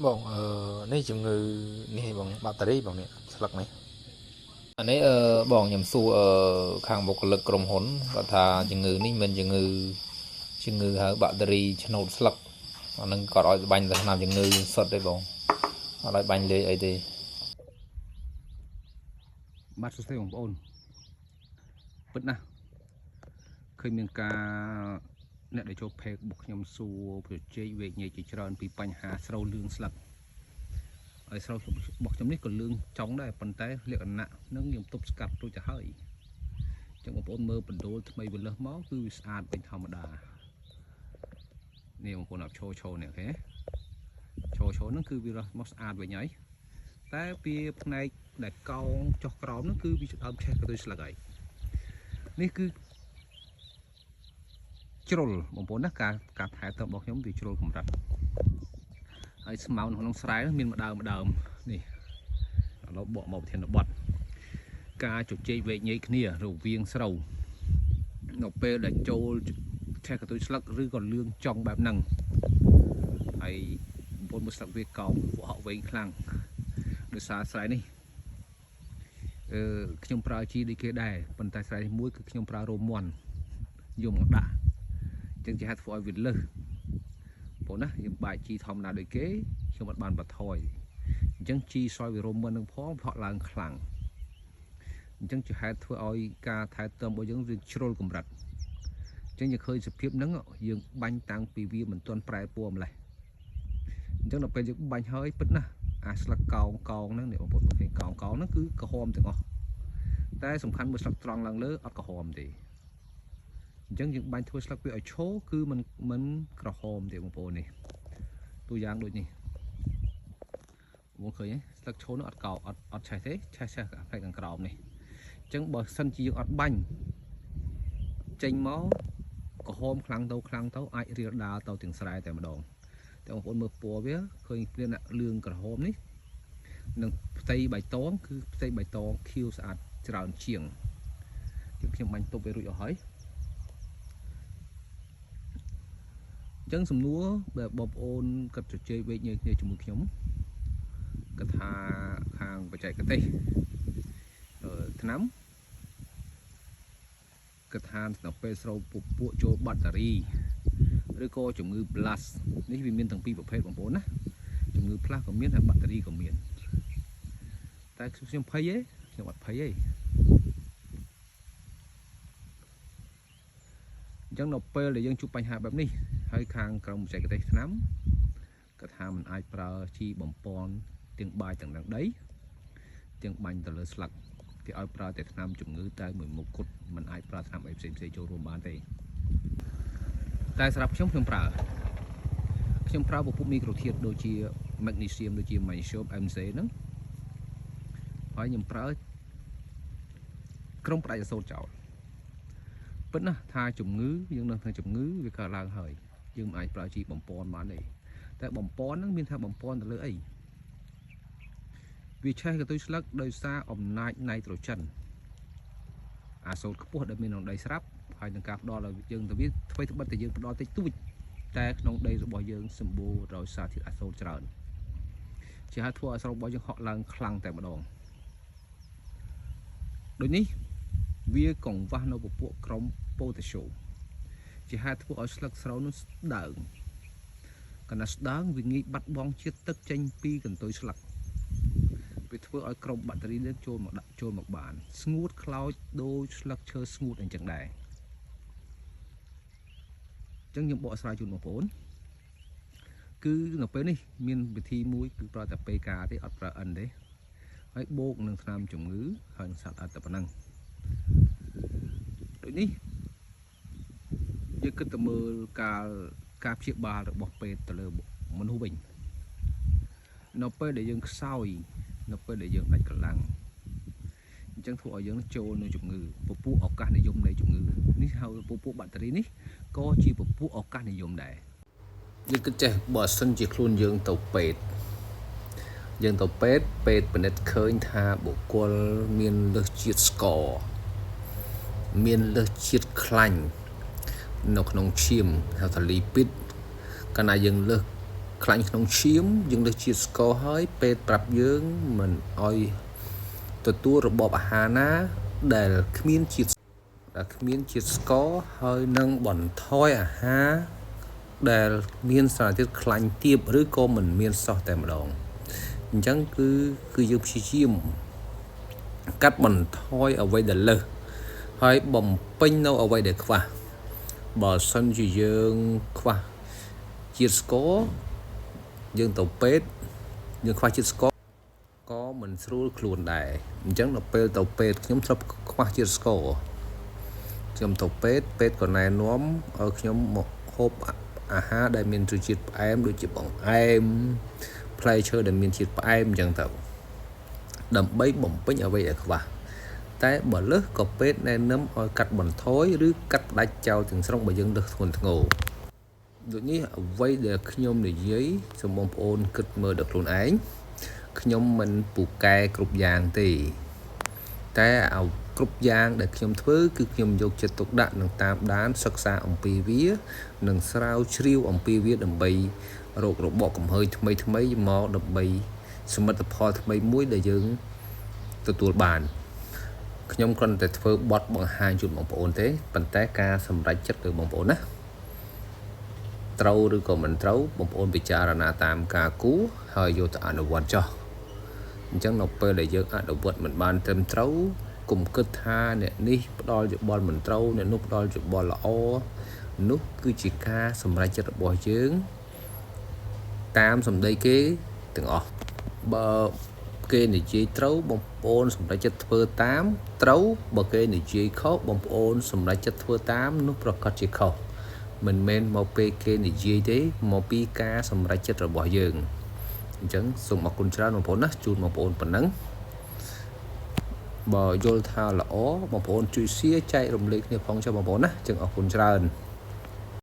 Bon,នេះជំងឺនេះបងបាក់តេរីបងនេះស្លឹកនេះអានេះបងខ្ញុំសួរខាងបុគ្គលិកក្រុមហ៊ុនគាត់ថាជំងឺនេះមិនជំងឺហៅបាក់តេរីឆ្នោតស្លឹកអានឹងគាត់ឲ្យបាញ់ទៅឆ្នាំជំងឺសុទ្ធទេបងអត់ឲ្យបាញ់លេអីទេបាទសួស្តីបងប្អូនពិតណាស់ឃើញមានការអ្នកដែលចូលផេកបុកខ្ញុំសួរប្រជែកវែកញែកជាច្រើនពីបញ្ហាស្រូវលឿងស្លឹកហើយស្រូវបុកខ្ញុំនេះក៏លឿងចង់ដែរប៉ុន្តែលក្ខណៈនឹងខ្ញុំទប់ស្កាត់រួចទៅហើយអញ្ចឹងបងប្អូនមើលបណ្ដូលថ្មីវាលើសមកគឺវាស្អាតវិញធម្មតានេះបងប្អូនអត់ឈោនេះអូខេឈោហ្នឹងគឺវារស់មកស្អាតវិញហើយតែពីផ្នែកដែលកោងចុះក្រោមហ្នឹងគឺវាដើមឆេះក៏ទៅស្លឹកហើយនេះគឺជ្រុលបងប្អូនណាការថែទាំរបស់ខ្ញុំវាជ្រុលកម្រិតហើយស្មៅក្នុងស្រែមានម្ដើមនេះឥឡូវបកមកប្រធានបទការជជែកវែកញែកគ្នារវាងស្រូវនៅពេលដែលចូលឆេះកន្ទុយស្លឹកឬក៏លឿងចង់បែបហ្នឹងហើយបងប្អូនមើលស្លឹកវាកោងវក់វែងខ្លាំងដោយសារស្រែនេះខ្ញុំប្រើជីដូចគេដែរប៉ុន្តែស្រែនេះមួយគឺខ្ញុំប្រើរោមមន់យកមកដាក់ចឹងជាហេតុធ្វើឲ្យវាលើសបងណាខ្ញុំបាយជីធម្មតាដូចគេខ្ញុំអត់បានបន្ថយអញ្ចឹងជីសយវារោមមន់នឹងផងផក់ឡើងខ្លាំងអញ្ចឹងជាហេតុធ្វើឲ្យការថែទាំរបស់យើងវាជ្រុលកម្រិតអញ្ចឹងយើងឃើញសភាពហ្នឹងយើងបាញ់តាំងពីវាមិនទាន់ប្រែពណ៌ម្លេះអញ្ចឹងដល់ពេលយើងបាញ់ហើយពិតណាអាស្លឹកកោងហ្នឹងនេះបងប្អូនឃើញកោងហ្នឹងគឺក្រហមទាំងអស់តែសំខាន់មួយស្លឹកត្រង់ឡើងលើអត់ក្រហមទេអញ្ចឹងយើងបាញ់ធ្វើស្លឹកវាឲ្យឈោគឺមិនក្រហមទេបងប្អូននេះទូយ៉ាងដូចនេះបងឃើញទេស្លឹកឈោនោះអត់កោអត់ឆេះទេឆេះផ្នែកខាងក្រោមនេះអញ្ចឹងបើសិនជាយើងអត់បាញ់ចេញមកក្រហមខ្លាំងទៅអាចរាលដាលទៅទាំងស្រែតែម្ដងតែបងប្អូនមើលពណ៌វាឃើញព្រានលឿងក្រហមនេះនិងផ្ទៃបៃតងគឺផ្ទៃបៃតងខៀវស្អាតច្រើនជាងខ្ញុំបាញ់ទប់វារួចអស់ហើយអញ្ចឹងសំណួរបើបងប្អូនគាត់ជជែកវែកញែកគ្នាជាមួយខ្ញុំគាត់ថាខាងបច្ចេកទេសថ្នាំគាត់ថានៅពេលស្រូវពពួកចូលបាក់តេរីឬក៏ជំងឺ blast នេះវាមានទាំងពីរប្រភេទបងប្អូនណាជំងឺ blast ក៏មានហើយបាក់តេរីក៏មានតែខ្ញុំភ័យទេខ្ញុំអត់ភ័យទេអញ្ចឹងនៅពេលដែលយើងជួបបញ្ហាបែបនេះហើយខាងក្រុមបច្ចេកទេសថ្នាំគាត់ថាมันអាចប្រើជីបំពន់ទាំងបាយទាំងដីទាំងបាញ់ទៅលើស្លឹកគេឲ្យប្រើតែថ្នាំជំងឺតែមួយមុខគត់มันអាចប្រើថ្នាំអីផ្សេងចូលរួមបានទេតែសម្រាប់ខ្ញុំប្រើពពុះមីក្រូធាតុដូចជា magnesium ដូចជា magnesium MC ហ្នឹងហើយខ្ញុំប្រើក្រុមផ្ដាច់សូត្រចោលពិតណាស់ថាជំងឺយើងនៅក្នុងជំងឺវាកើតឡើងហើយយើងមិនអាចប្រើជីបំពន់បានទេតែបំពន់ហ្នឹងមានថាបំពន់ទៅលើអីវាឆេះកន្ទុយស្លឹកដោយសារអំណាចណៃត្រូជីនអាសូតខ្ពស់ដែលមានក្នុងដីស្រាប់ហើយនឹងការផ្ដល់ឲ្យយើងទៅវាថ្មីត្បិតតែយើងផ្ដល់តិចតួចតែក្នុងដីរបស់យើងសម្បូរដោយសារធាតុអាសូតច្រើនជាហេតុធ្វើឲ្យស្រូវរបស់យើងហក់ឡើងខ្លាំងតែម្ដងដូចនេះវាកង្វះនៅពពួកក្រុមប៉ូតាស្យូមជាហេតុធ្វើឲ្យស្លឹកស្រូវនោះស្ដើងកាលណាស្ដើងវាងាយបាត់បង់ជាតិទឹកចេញពីកន្ទុយស្លឹកវាធ្វើឲ្យក្រុមបាក់តេរីនឹងចូលមកបានស្ងួតខ្លោចដូចស្លឹកឈើស្ងួតអញ្ចឹងដែរអញ្ចឹងខ្ញុំបកស្រាយជូនបងប្អូនគឺនៅពេលនេះមានវិធីមួយគឺប្រើតែ PK ទេអត់ប្រើ N ទេហើយបូកនឹងថ្នាំជំងឺហើយនឹងសត្វអត់តែប៉ុណ្ណឹងដូចនេះយើងគិតទៅមើលការព្យាបាលរបស់ពេទ្យទៅលើមនុស្សវិញនៅពេលដែលយើងខ្សោយនៅពេលដែលយើងដាច់កម្លាំងអញ្ចឹងធ្វើឲ្យយើងចូលនៅជំងឺពពួកឱកាសនិយមនៃជំងឺនេះហៅពពួកបាក់តេរីនេះក៏ជាពពួកឱកាសនិយមដែរយើងគិតចេះបើសិនជាខ្លួនយើងទៅពេទ្យពិនិត្យឃើញថាបុគ្គលមានលើសជាតិស្ករមានលើសជាតិខ្លាញ់នៅក្នុងឈាមហៅថាលីពីតកាលណាយើងលើស ខ្លាញ់ក្នុងឈាមយើងលើសជាតិស្ករហើយពេទ្យប្រាប់យើងមិនអោយទទួលរបបអាហារណាដែលគ្មានជាតិស្ករហើយនឹងបន្ថយអាហារដែលមានសារធាតុខ្លាញ់ទាបឬក៏មិនមានសោះតែម្ដងអញ្ចឹងគឺយើងព្យាយាមកាត់បន្ថយអ្វីដែលលើសហើយបំពេញនៅអ្វីដែលខ្វះបើសិនជាយើងខ្វះជាតិស្ករយើងទៅពេទ្យយើងខ្វះជាតិស្ករក៏មិនស្រួលខ្លួនដែរអញ្ចឹងដល់ពេលទៅពេទ្យខ្ញុំធ្លាប់ខ្វះជាតិស្ករខ្ញុំទៅពេទ្យក៏ណែនាំឲ្យខ្ញុំមកហូបអាហារដែលមានរសជាតិផ្អែមដូចជាបង្អែមផ្លែឈើដែលមានជាតិផ្អែមអញ្ចឹងទៅដើម្បីបំពេញអ្វីដែលខ្វះតែបើលើសក៏ពេទ្យណែនាំឲ្យកាត់បន្ថយឬកាត់ផ្ដាច់ចោលទាំងស្រុងបើយើងលើសធ្ងន់ធ្ងរដូចនេះអ្វីដែលខ្ញុំនិយាយសូមបងប្អូនគិតមើលដល់ខ្លួនឯងខ្ញុំមិនពូកែគ្រប់យ៉ាងទេតែគ្រប់យ៉ាងដែលខ្ញុំធ្វើគឺខ្ញុំយកចិត្តទុកដាក់និងតាមដានសិក្សាអំពីវានិងស្រាវជ្រាវអំពីវាដើម្បីរករបបកំហើញថ្មីមកដើម្បីសមិទ្ធផលថ្មីមួយដែលយើងទទួលបានខ្ញុំគ្រាន់តែធ្វើបទបង្ហាញជូនបងប្អូនទេប៉ុន្តែការសម្រេចចិត្តរបស់បងប្អូនណាត្រូវឬក៏មិនត្រូវបងប្អូនពិចារណាតាមការគូហើយយកទៅអនុវត្តចុះអញ្ចឹងនៅពេលដែលយើងអនុវត្តមិនបានត្រឹមត្រូវកុំគិតថាអ្នកនេះផ្ដល់យោបល់មិនត្រូវអ្នកនោះផ្ដល់យោបល់ល្អនោះគឺជាការសម្រេចចិត្តរបស់យើងតាមសម្ដីគេទាំងអស់បើគេនិយាយត្រូវបងប្អូនសម្រេចចិត្តធ្វើតាមត្រូវបើគេនិយាយខុសបងប្អូនសម្រេចចិត្តធ្វើតាមនោះប្រកាសជាខុសមិនមែនមកពេលគេនិយាយទេមកពីការសម្រេចចិត្តរបស់យើងអញ្ចឹងសូមអរគុណច្រើនបងប្អូនណាជូនបងប្អូនប៉ុណ្ណឹងបើយល់ថាល្អបងប្អូនជួយ share ចែករំលែកគ្នាផងចុះបងប្អូនណាចឹងអរគុណច្រើន